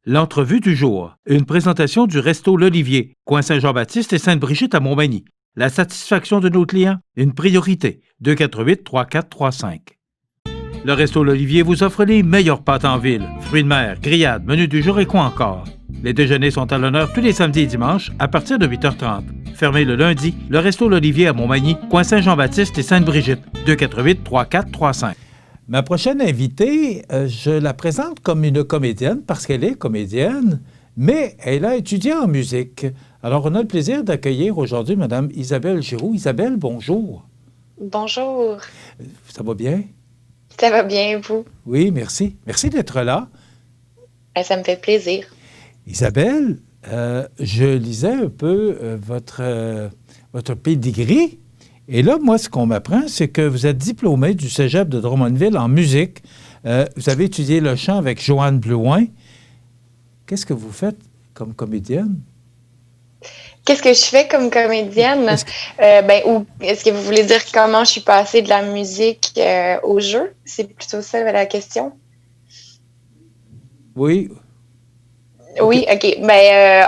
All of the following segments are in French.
L'entrevue du jour. Une présentation du Resto L'Olivier, coin Saint-Jean-Baptiste et Sainte-Brigitte à Montmagny. La satisfaction de nos clients, une priorité. 248-3435. Le Resto L'Olivier vous offre les meilleures pâtes en ville. Fruits de mer, grillades, menus du jour et quoi encore. Les déjeuners sont à l'honneur tous les samedis et dimanches à partir de 8h30. Fermé le lundi, le Resto L'Olivier à Montmagny, coin Saint-Jean-Baptiste et Sainte-Brigitte. 248-3435. Ma prochaine invitée, je la présente comme une comédienne parce qu'elle est comédienne, mais elle a étudié en musique. Alors, on a le plaisir d'accueillir aujourd'hui Mme Isabelle Giroux. Isabelle, bonjour. Bonjour. Ça va bien? Ça va bien, vous? Oui, merci. Merci d'être là. Ça me fait plaisir. Isabelle, je lisais un peu votre pédigree. Et là, moi, ce qu'on m'apprend, c'est que vous êtes diplômée du Cégep de Drummondville en musique. Vous avez étudié le chant avec Joanne Blouin. Qu'est-ce que vous faites comme comédienne? Qu'est-ce que je fais comme comédienne? Est-ce que vous voulez dire comment je suis passée de la musique au jeu? C'est plutôt ça la question? Oui. Oui, OK.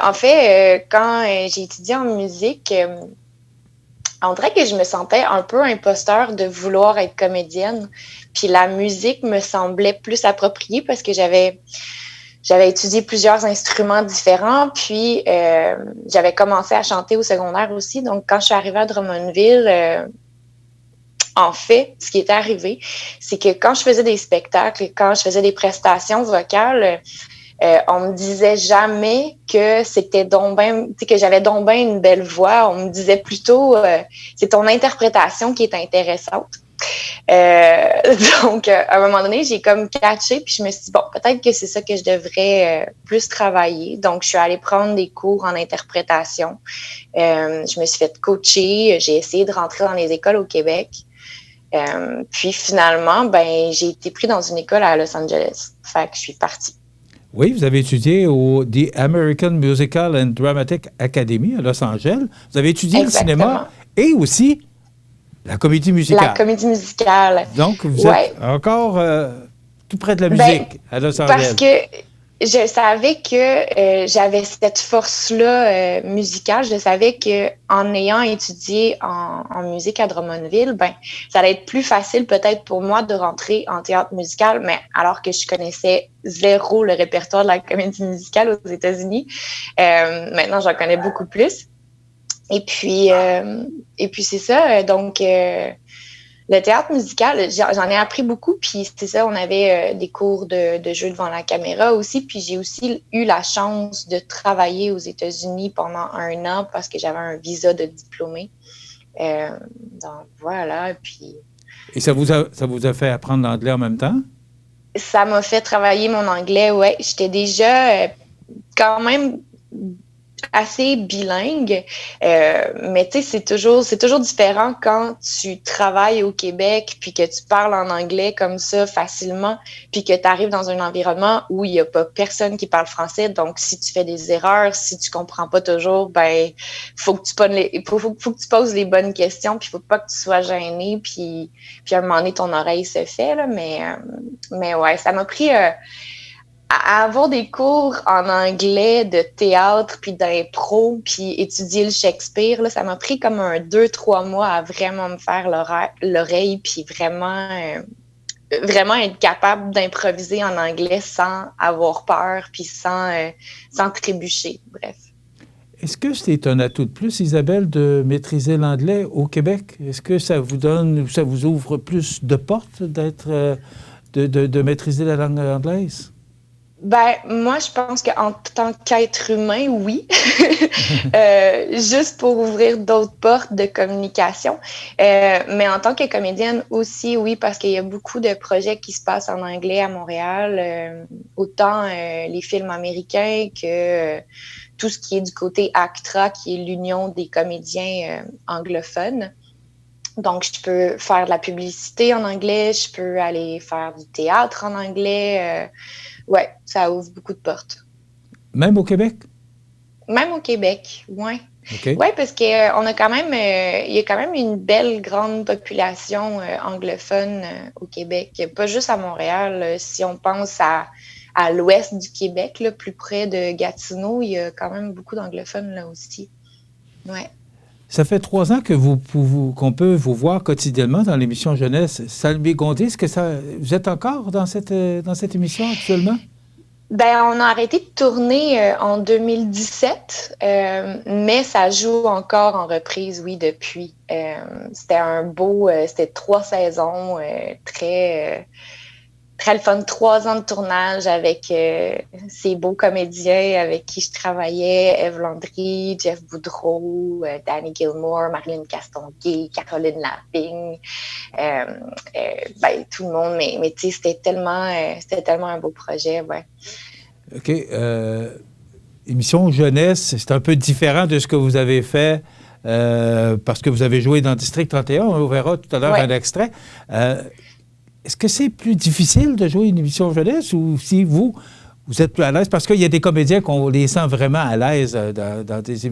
En fait, quand j'ai étudié en musique, on dirait que je me sentais un peu imposteur de vouloir être comédienne. Puis la musique me semblait plus appropriée parce que j'avais étudié plusieurs instruments différents. Puis j'avais commencé à chanter au secondaire aussi. Donc, quand je suis arrivée à Drummondville, en fait, ce qui était arrivé, c'est que quand je faisais des spectacles, quand je faisais des prestations vocales, on me disait jamais que c'était donc ben, que j'avais donc ben une belle voix. On me disait plutôt c'est ton interprétation qui est intéressante. Donc, à un moment donné, j'ai comme catché, puis je me suis dit, bon, peut-être que c'est ça que je devrais plus travailler. Donc, je suis allée prendre des cours en interprétation. Je me suis fait coacher. J'ai essayé de rentrer dans les écoles au Québec. Puis finalement, j'ai été pris dans une école à Los Angeles. Fait que je suis partie. Oui, vous avez étudié au The American Musical and Dramatic Academy à Los Angeles. Vous avez étudié Exactement. le cinéma et aussi la comédie musicale. La comédie musicale. Donc, vous êtes encore tout près de la musique à Los Angeles. Parce que je savais que j'avais cette force-là musicale. Je savais qu'en ayant étudié en musique à Drummondville, ça allait être plus facile peut-être pour moi de rentrer en théâtre musical, mais alors que je connaissais zéro le répertoire de la comédie musicale aux États-Unis. Maintenant, j'en connais beaucoup plus. Et puis c'est ça. Donc, le théâtre musical, j'en ai appris beaucoup. Puis c'est ça, on avait des cours de jeu devant la caméra aussi. Puis j'ai aussi eu la chance de travailler aux États-Unis pendant 1 an parce que j'avais un visa de diplômé. Donc voilà. Puis et ça vous a fait apprendre l'anglais en même temps? Ça m'a fait travailler mon anglais, ouais. J'étais déjà quand même assez bilingue, mais tu sais, c'est toujours différent quand tu travailles au Québec puis que tu parles en anglais comme ça facilement puis que tu arrives dans un environnement où il y a pas personne qui parle français. Donc, si tu fais des erreurs, si tu comprends pas toujours, faut que tu poses les bonnes questions puis faut pas que tu sois gêné puis à un moment donné, ton oreille se fait, là, mais ouais, ça m'a pris... à avoir des cours en anglais de théâtre, puis d'impro, puis étudier le Shakespeare, là, ça m'a pris comme 2-3 mois à vraiment me faire l'oreille, puis vraiment être capable d'improviser en anglais sans avoir peur, puis sans trébucher, bref. Est-ce que c'est un atout de plus, Isabelle, de maîtriser l'anglais au Québec? Est-ce que ça vous ouvre plus de portes de maîtriser la langue anglaise? Moi, je pense qu'en tant qu'être humain, oui. Juste pour ouvrir d'autres portes de communication. Mais en tant que comédienne aussi, oui, parce qu'il y a beaucoup de projets qui se passent en anglais à Montréal. Autant les films américains que tout ce qui est du côté ACTRA, qui est l'Union des comédiens anglophones. Donc, je peux faire de la publicité en anglais, je peux aller faire du théâtre en anglais. Ouais, ça ouvre beaucoup de portes. Même au Québec? Même au Québec, oui. Okay. Oui, parce qu'on a quand même, il y a quand même une belle grande population anglophone au Québec. Pas juste à Montréal. Si on pense à à l'ouest du Québec, là, plus près de Gatineau. Il y a quand même beaucoup d'anglophones là aussi. Ouais. Ça fait 3 ans que qu'on peut vous voir quotidiennement dans l'émission Jeunesse Salmigondi. Est-ce que vous êtes encore dans cette émission actuellement? Ben, on a arrêté de tourner en 2017, mais ça joue encore en reprise, oui, depuis. C'était 3 saisons, très le fun, 3 ans de tournage avec ces beaux comédiens avec qui je travaillais, Ève Landry, Jeff Boudreau, Danny Gilmore, Marilyn Castonguay, Caroline Lavigne, tout le monde, mais tu sais, c'était tellement un beau projet, ouais. OK. Émission jeunesse, c'est un peu différent de ce que vous avez fait parce que vous avez joué dans District 31, on verra tout à l'heure un extrait. Est-ce que c'est plus difficile de jouer une émission jeunesse ou si vous êtes plus à l'aise? Parce qu'il y a des comédiens qu'on les sent vraiment à l'aise dans des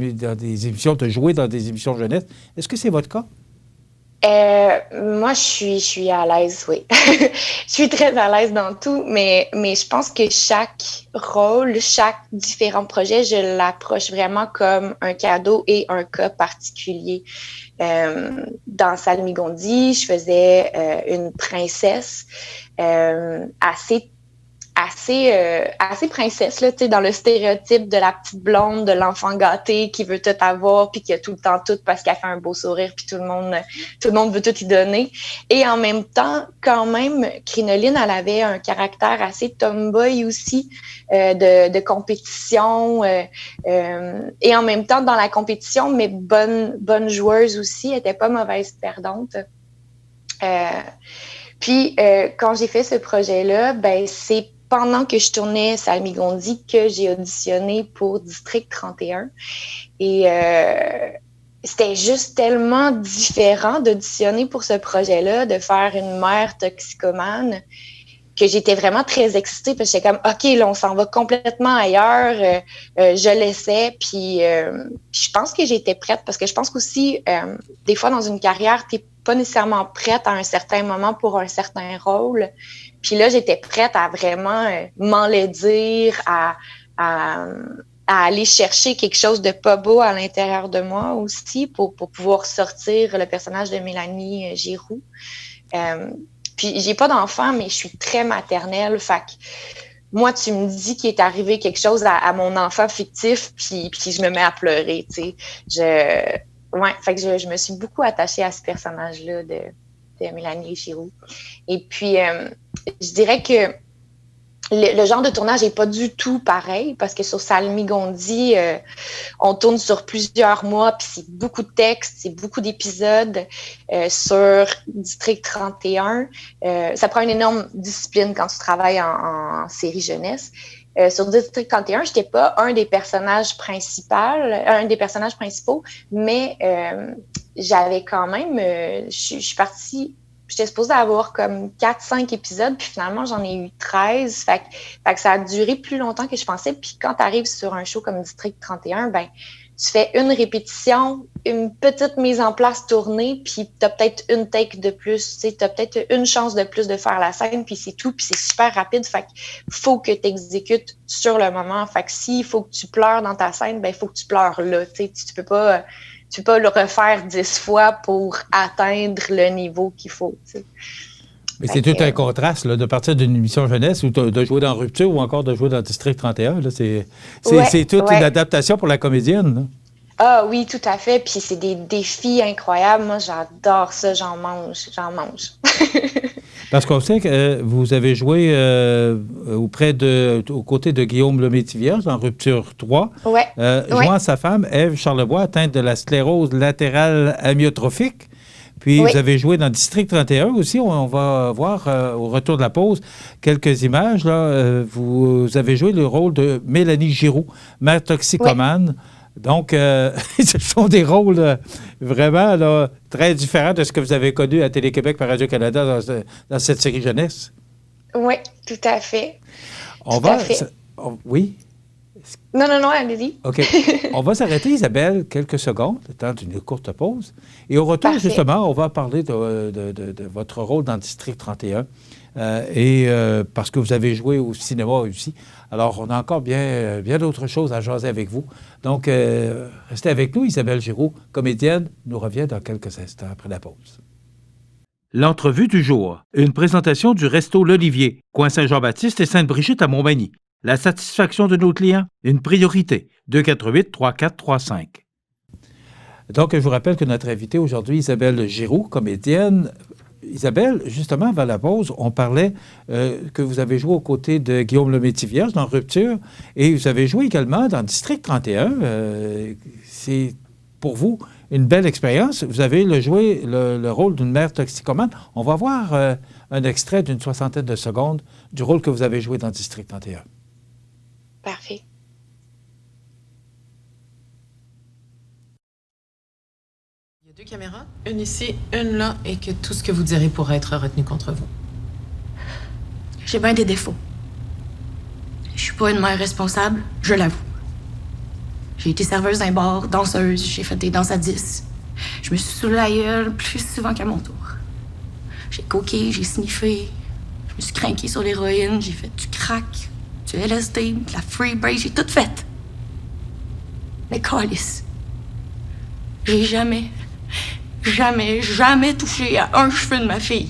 émissions, de jouer dans des émissions jeunesse. Est-ce que c'est votre cas? Moi, je suis à l'aise, oui. Je suis très à l'aise dans tout, mais je pense que chaque rôle, chaque différent projet, je l'approche vraiment comme un cadeau et un cas particulier. Dans Salmigondi, je faisais une princesse assez princesse, là, tu sais, dans le stéréotype de la petite blonde, de l'enfant gâté qui veut tout avoir puis qui a tout le temps tout parce qu'elle fait un beau sourire puis tout le monde veut tout lui donner. Et en même temps, quand même, Crinoline, elle avait un caractère assez tomboy aussi, de compétition, et en même temps, dans la compétition, mais bonne joueuse aussi, elle était pas mauvaise perdante. Puis, quand j'ai fait ce projet-là, ben c'est pendant que je tournais Salmigondi que j'ai auditionné pour District 31. Et c'était juste tellement différent d'auditionner pour ce projet-là, de faire une mère toxicomane, que j'étais vraiment très excitée parce que j'étais comme, OK, là, on s'en va complètement ailleurs. Je l'essaie, puis je pense que j'étais prête parce que je pense qu'aussi, des fois, dans une carrière, t'es pas nécessairement prête à un certain moment pour un certain rôle. Puis là, j'étais prête à vraiment m'enlaidir, à aller chercher quelque chose de pas beau à l'intérieur de moi aussi pour pouvoir sortir le personnage de Mélanie Giroux. Puis j'ai pas d'enfant, mais je suis très maternelle. Fait que moi, tu me dis qu'il est arrivé quelque chose à mon enfant fictif, puis je me mets à pleurer, tu sais. Fait que je me suis beaucoup attachée à ce personnage-là de Mélanie Giroux. Et puis, je dirais que le genre de tournage n'est pas du tout pareil parce que sur Salmigondi, on tourne sur plusieurs mois, puis c'est beaucoup de textes, c'est beaucoup d'épisodes. Sur District 31, ça prend une énorme discipline quand tu travailles en série jeunesse. Sur District 31, je n'étais pas un des personnages principaux, mais j'avais quand même, je suis partie. J'étais supposée avoir comme 4-5 épisodes, puis finalement, j'en ai eu 13. Fait que ça a duré plus longtemps que je pensais. Puis quand tu arrives sur un show comme District 31, ben tu fais une répétition, une petite mise en place tournée, puis tu as peut-être une take de plus. Tu as peut-être une chance de plus de faire la scène, puis c'est tout, puis c'est super rapide. Fait qu'il faut que tu exécutes sur le moment. Fait que s'il faut que tu pleures dans ta scène, ben il faut que tu pleures là. Tu peux pas le refaire 10 fois pour atteindre le niveau qu'il faut. T'sais. Mais c'est tout un contraste, là, de partir d'une émission jeunesse ou de jouer dans Rupture ou encore de jouer dans District 31. Là, c'est toute une adaptation pour la comédienne. Là. Ah oui, tout à fait. Puis c'est des défis incroyables. Moi, j'adore ça. J'en mange. Parce qu'on sait que vous avez joué aux côtés de Guillaume Lemaitre-Vierge dans Rupture 3, jouant sa femme, Ève Charlebois, atteinte de la sclérose latérale amyotrophique. Puis vous avez joué dans District 31 aussi. On va voir au retour de la pause quelques images. Là. Vous avez joué le rôle de Mélanie Giroux, mère toxicomane. Donc, ce sont des rôles vraiment là, très différents de ce que vous avez connu à Télé-Québec par Radio-Canada dans cette série jeunesse. Oui, tout à fait. Oui? Non, non, non, allez-y. OK. On va s'arrêter, Isabelle, quelques secondes, le temps d'une courte pause. Et au retour, Parfait. justement, on va parler de votre rôle dans District 31. Parce que vous avez joué au cinéma aussi. Alors, on a encore bien d'autres choses à jaser avec vous. Donc, restez avec nous. Isabelle Giroux, comédienne, nous revient dans quelques instants après la pause. L'entrevue du jour. Une présentation du Resto L'Olivier, coin Saint-Jean-Baptiste et Sainte-Brigitte à Montmagny. La satisfaction de nos clients, une priorité. 248-3435. Donc, je vous rappelle que notre invitée aujourd'hui, Isabelle Giroux, comédienne. Isabelle, justement, avant la pause, on parlait que vous avez joué aux côtés de Guillaume Lemaitre-Vierge dans Rupture et vous avez joué également dans District 31. C'est pour vous une belle expérience. Vous avez joué le rôle d'une mère toxicomane. On va voir un extrait d'une 60aine de secondes du rôle que vous avez joué dans District 31. Parfait. Il y a 2 caméras, une ici, une là, et que tout ce que vous direz pourra être retenu contre vous. J'ai bien des défauts. Je suis pas une mère responsable, je l'avoue. J'ai été serveuse d'un bar, danseuse, j'ai fait des danses à 10. Je me suis saoulée la gueule plus souvent qu'à mon tour. J'ai coqué, j'ai sniffé, je me suis craquée sur l'héroïne, j'ai fait du crack, du LSD, de la freebase, j'ai tout fait. Mais câlisse, j'ai jamais touché à un cheveu de ma fille.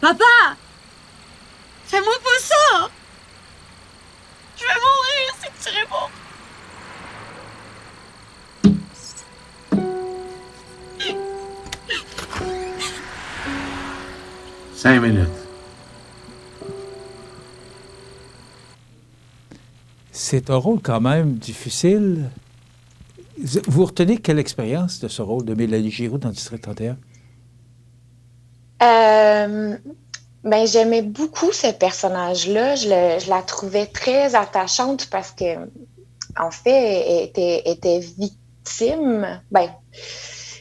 Papa! Fais-moi pas ça! Je vais mourir si tu réponds. 5 minutes. C'est un rôle quand même difficile. Vous retenez quelle expérience de ce rôle de Mélanie Giroux dans District 31? Ben, j'aimais beaucoup ce personnage-là. Je la trouvais très attachante parce que, en fait, elle était victime. Ben,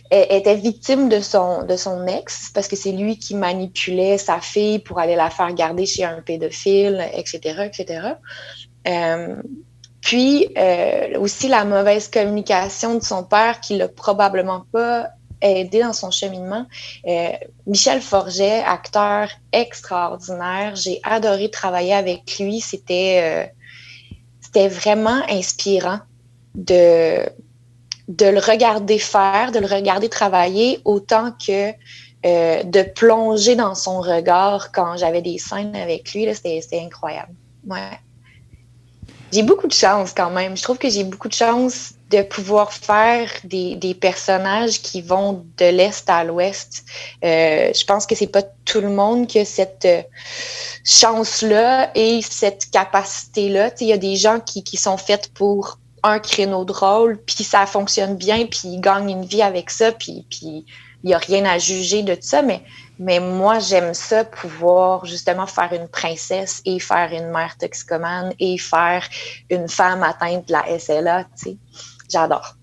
elle était victime de son ex parce que c'est lui qui manipulait sa fille pour aller la faire garder chez un pédophile, etc., etc. Puis, aussi la mauvaise communication de son père qui l'a probablement pas aidé dans son cheminement. Michel Forget, acteur extraordinaire. J'ai adoré travailler avec lui. C'était vraiment inspirant de le regarder faire, de le regarder travailler, autant que de plonger dans son regard quand j'avais des scènes avec lui. C'était incroyable. Ouais. J'ai beaucoup de chance quand même. Je trouve que j'ai beaucoup de chance de pouvoir faire des personnages qui vont de l'Est à l'Ouest. Je pense que c'est pas tout le monde qui a cette chance-là et cette capacité-là. Il y a des gens qui sont faits pour un créneau de rôle, puis ça fonctionne bien, puis ils gagnent une vie avec ça, puis il n'y a rien à juger de ça, mais moi, j'aime ça, pouvoir justement faire une princesse et faire une mère toxicomane et faire une femme atteinte de la SLA, tu sais. J'adore.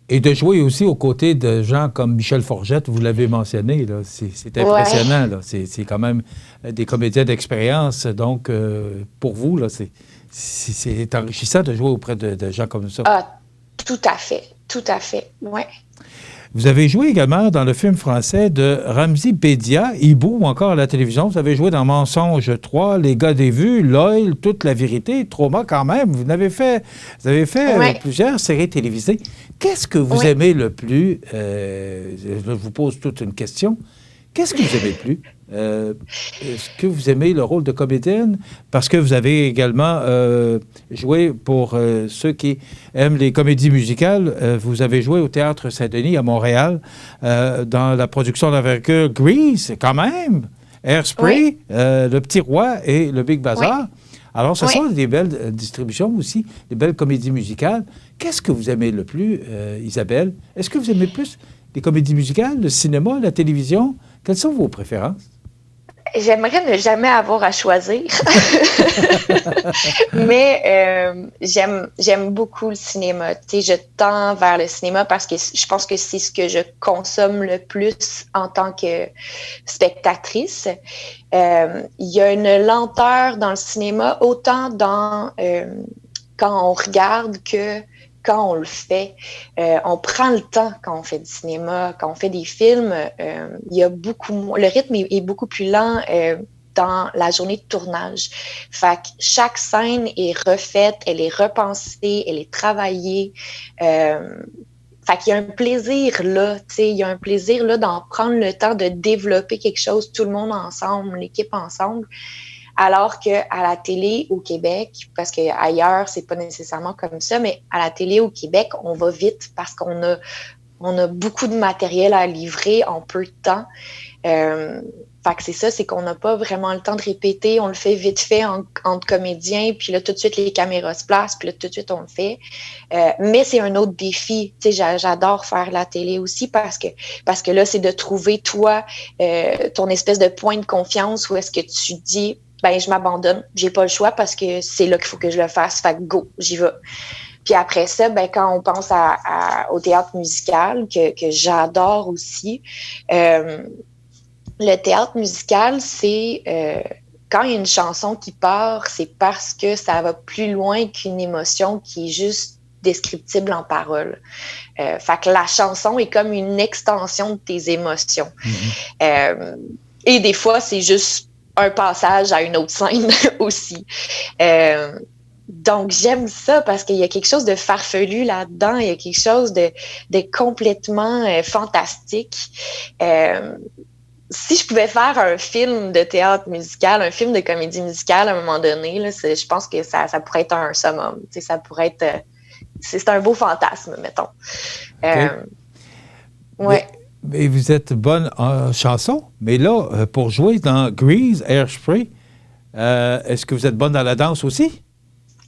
Et de jouer aussi aux côtés de gens comme Michel Forget, vous l'avez mentionné, là, c'est impressionnant. Ouais. Là. C'est quand même des comédiens d'expérience. Donc, pour vous, là, c'est enrichissant de jouer auprès de gens comme ça. Ah, tout à fait, ouais. Vous avez joué également dans le film français de Ramzy Bédia, Hibou, ou encore à la télévision. Vous avez joué dans Mensonge 3, Les gars des vues, L'Oil, Toute la vérité, Trauma quand même. Vous avez fait ouais. Plusieurs séries télévisées. Qu'est-ce que vous aimez le plus? Je vous pose toute une question. Qu'est-ce que vous aimez le plus? Est-ce que vous aimez le rôle de comédienne? Parce que vous avez également joué, pour ceux qui aiment les comédies musicales, vous avez joué au Théâtre Saint-Denis à Montréal dans la production d'envergure Grease, quand même, Hairspray, Le Petit Roi et Le Big Bazar. Alors, ce sont des belles distributions aussi, des belles comédies musicales. Qu'est-ce que vous aimez le plus, Isabelle? Est-ce que vous aimez plus les comédies musicales, le cinéma, la télévision? Quelles sont vos préférences? J'aimerais ne jamais avoir à choisir, mais j'aime beaucoup le cinéma. Tu sais, je tends vers le cinéma parce que je pense que c'est ce que je consomme le plus en tant que spectatrice. Il y a une lenteur dans le cinéma, autant dans quand on regarde que quand on le fait. On prend le temps quand on fait du cinéma, quand on fait des films. Il y a le rythme est beaucoup plus lent dans la journée de tournage. Fait que chaque scène est refaite, elle est repensée, elle est travaillée. Fait qu'il y a un plaisir là, tu sais, il y a un plaisir là d'en prendre le temps de développer quelque chose, tout le monde ensemble, l'équipe ensemble. Alors qu'à la télé au Québec, parce qu'ailleurs, c'est pas nécessairement comme ça, mais à la télé au Québec, on va vite parce qu'on a beaucoup de matériel à livrer en peu de temps. Fait que c'est ça, c'est qu'on n'a pas vraiment le temps de répéter, on le fait vite fait entre comédiens, puis là, tout de suite, les caméras se placent, puis là, tout de suite, on le fait. Mais c'est un autre défi. Tu sais, j'adore faire la télé aussi parce que là, c'est de trouver, toi, ton espèce de point de confiance où est-ce que tu dis, ben je m'abandonne, j'ai pas le choix parce que c'est là qu'il faut que je le fasse, fait que go, j'y vais. Puis après ça, ben quand on pense au théâtre musical, que j'adore aussi, le théâtre musical, c'est quand il y a une chanson qui part, c'est parce que ça va plus loin qu'une émotion qui est juste descriptible en paroles. Fait que la chanson est comme une extension de tes émotions. Et des fois, c'est juste un passage à une autre scène aussi. Donc, j'aime ça parce qu'il y a quelque chose de farfelu là-dedans. Il y a quelque chose de complètement fantastique. Si je pouvais faire un film de théâtre musical, un film de comédie musicale à un moment donné, là, je pense que ça pourrait être un summum. Tu sais, ça pourrait être... c'est un beau fantasme, mettons. Okay. Ouais. Mais vous êtes bonne en chanson, mais là, pour jouer dans Grease, Hairspray, est-ce que vous êtes bonne dans la danse aussi?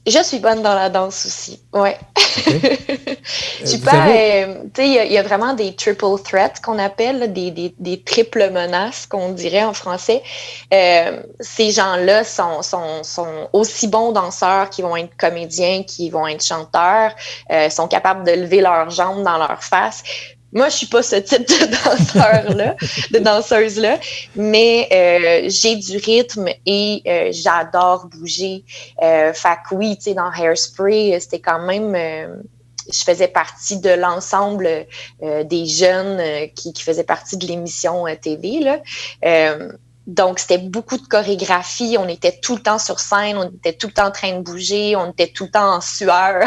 Je suis bonne dans la danse aussi, ouais. Okay. Je suis pas, tu sais, il y a vraiment des triple threats qu'on appelle, là, des triples menaces qu'on dirait en français. Ces gens-là sont aussi bons danseurs qu'ils vont être comédiens, qu'ils vont être chanteurs, sont capables de lever leurs jambes dans leur face. Moi, je suis pas ce type de danseur-là, de danseuse-là, mais j'ai du rythme et j'adore bouger. Fait que oui, tu sais, dans Hairspray, c'était quand même... je faisais partie de l'ensemble des jeunes qui faisaient partie de l'émission TV, là. Donc, c'était beaucoup de chorégraphie. On était tout le temps sur scène. On était tout le temps en train de bouger. On était tout le temps en sueur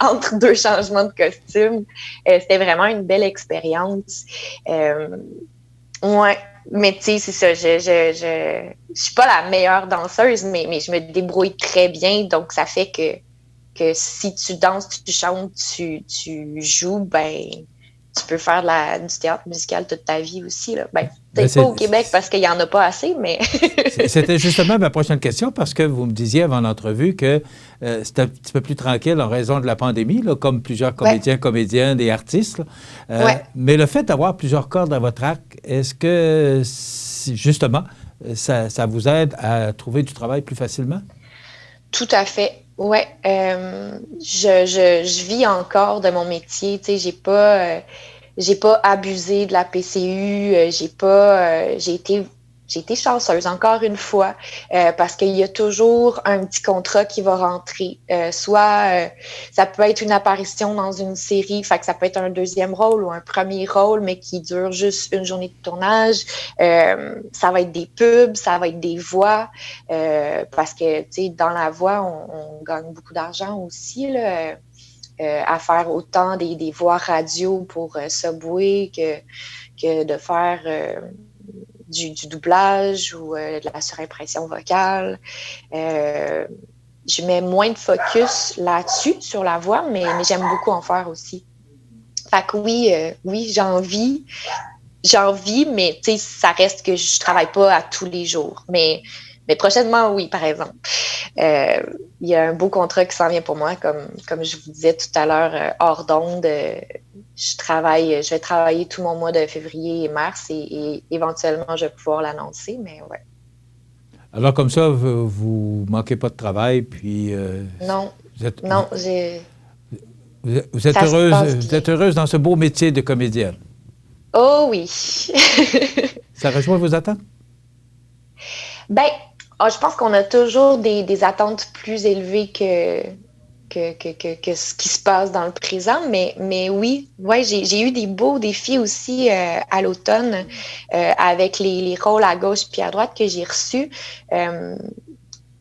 entre deux changements de costume. C'était vraiment une belle expérience. Ouais, mais tu sais, c'est ça. Je suis pas la meilleure danseuse, mais je me débrouille très bien. Donc, ça fait que si tu danses, tu chantes, tu joues, ben... tu peux faire du théâtre musical toute ta vie aussi. Là. Ben, peut-être pas au Québec parce qu'il n'y en a pas assez, mais... C'était justement ma prochaine question parce que vous me disiez avant l'entrevue que c'était un petit peu plus tranquille en raison de la pandémie, là, comme plusieurs comédiens, comédiennes et artistes. Mais le fait d'avoir plusieurs cordes à votre arc, est-ce que, justement, ça vous aide à trouver du travail plus facilement? Tout à fait. Ouais, je vis encore de mon métier. Tu sais, j'ai pas abusé de la PCU. J'ai été chanceuse encore une fois parce qu'il y a toujours un petit contrat qui va rentrer. Soit ça peut être une apparition dans une série, fait que ça peut être un deuxième rôle ou un premier rôle, mais qui dure juste une journée de tournage. Ça va être des pubs, ça va être des voix, parce que tu sais, dans la voix, on gagne beaucoup d'argent aussi là. À faire autant des voix radio pour Subway que de faire du doublage ou de la surimpression vocale. Je mets moins de focus là-dessus, sur la voix, mais j'aime beaucoup en faire aussi. Fait que oui, j'en vis, mais tu sais, ça reste que je travaille pas à tous les jours. Mais prochainement, oui, par exemple. Il y a un beau contrat qui s'en vient pour moi, comme je vous disais tout à l'heure, hors d'onde. Je vais travailler tout mon mois de février et mars et éventuellement, je vais pouvoir l'annoncer, mais ouais. Alors, comme ça, vous ne manquez pas de travail, puis... Non, vous êtes, non, vous êtes ça se heureuse, passe vous bien. êtes heureuse dans ce beau métier de comédienne. Oh oui. Ça rejoint vos attentes? Ben, je pense qu'on a toujours des attentes plus élevées que ce qui se passe dans le présent, mais oui, ouais, j'ai eu des beaux défis aussi à l'automne avec les rôles à gauche puis à droite que j'ai reçus.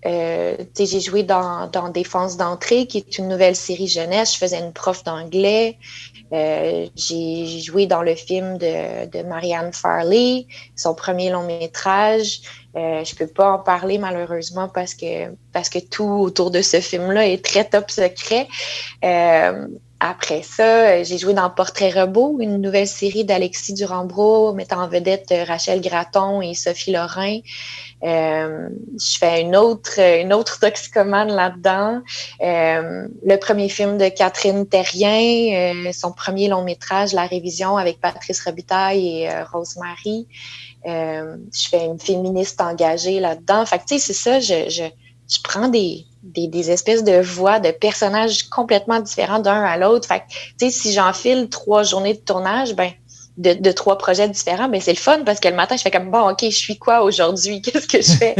J'ai joué dans Défense d'entrée, qui est une nouvelle série jeunesse. Je faisais une prof d'anglais. J'ai joué dans le film de Marianne Farley, son premier long métrage. Je peux pas en parler malheureusement parce que tout autour de ce film-là est très top secret. Après ça, j'ai joué dans Portrait robot, une nouvelle série d'Alexis Durand-Brault mettant en vedette Rachel Gratton et Sophie Lorrain. Je fais une autre toxicomane là-dedans. Le premier film de Catherine Terrien, son premier long métrage, La Révision, avec Patrice Robitaille et Rosemary. Je fais une féministe engagée là-dedans. Fait que tu sais, c'est ça, je prends des espèces de voix de personnages complètement différents d'un à l'autre. Fait que, tu sais, si j'enfile 3 journées de tournage, ben, de 3 projets différents, ben, c'est le fun parce que le matin, je fais comme, bon, OK, je suis quoi aujourd'hui? Qu'est-ce que je fais?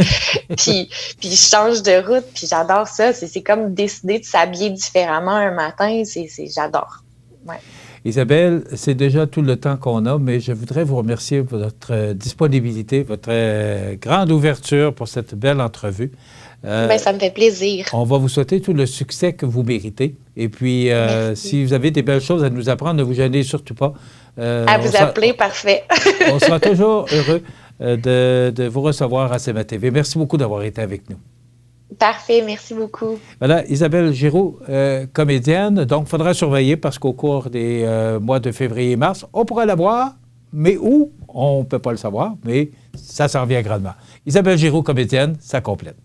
puis je change de route, puis j'adore ça. C'est comme décider de s'habiller différemment un matin. J'adore. Ouais. Isabelle, c'est déjà tout le temps qu'on a, mais je voudrais vous remercier pour votre disponibilité, votre grande ouverture pour cette belle entrevue. Ben, ça me fait plaisir. On va vous souhaiter tout le succès que vous méritez. Et puis, si vous avez des belles choses à nous apprendre, ne vous gênez surtout pas. À vous appeler, parfait. On sera toujours heureux de vous recevoir à CMA TV. Merci beaucoup d'avoir été avec nous. Parfait, merci beaucoup. Voilà, Isabelle Giroux, comédienne. Donc, il faudra surveiller parce qu'au cours des mois de février et mars, on pourra la voir, mais où? On ne peut pas le savoir, mais ça s'en vient grandement. Isabelle Giroux, comédienne, ça complète.